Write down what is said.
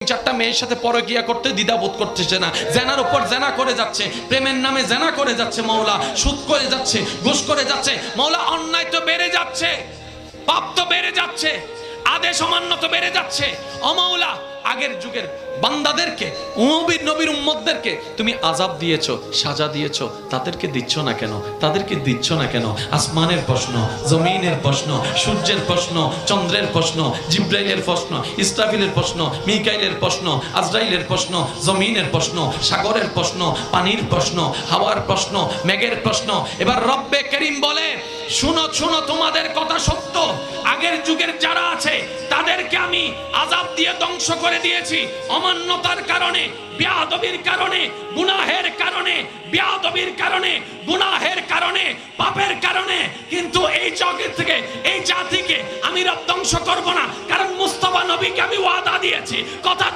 চারটা মেয়ের সাথে পরকিয়া করতে দ্বিধাবোধ করতেছে না, জেনার উপর জেনা করে যাচ্ছে, প্রেমের নামে জেনা করে যাচ্ছে মাওলা, সুদ করে যাচ্ছে, ঘুষ করে যাচ্ছে মাওলা, অন্যায় তো বেড়ে যাচ্ছে, পাপ তো বেড়ে যাচ্ছে, আদেশ অমান্য তো বেড়ে যাচ্ছে। ও মাওলা, আগের যুগের বান্দাদেরকে, নবীর উম্মতদেরকে তুমি আযাব দিয়েছো, সাজা দিয়েছো, তাদেরকে দিচ্ছ না কেন? তাদেরকে দিচ্ছ না কেন? আসমানের প্রশ্ন, জমিনের প্রশ্ন, সূর্যের প্রশ্ন, চন্দ্রের প্রশ্ন, জিব্রাইলের প্রশ্ন, ইসরাফিলের প্রশ্ন, মিকাইলের প্রশ্ন, আজরাইলের প্রশ্ন, জমিনের প্রশ্ন, সাগরের প্রশ্ন, পানির প্রশ্ন, হাওয়ার প্রশ্ন, মেঘের প্রশ্ন। এবার রব্বে করিম বলে, শুনো শুনো, তোমাদের কথা সত্য, আগের যুগের যারা আছে তাদেরকে আমি আযাব দিয়ে ধ্বংস করে দিয়েছি, অমান্যতার কারণে, বেয়াদবির কারণে, গুনাহের কারণে, বেয়াদবির কারণে, গুনাহের কারণে, পাপের কারণে। কিন্তু এই জগৎ থেকে, এই জাতিকে আমি রব ধ্বংস করব না, কারণ মুস্তাফা নবীকে আমি ওয়াদা দিয়েছি, কথা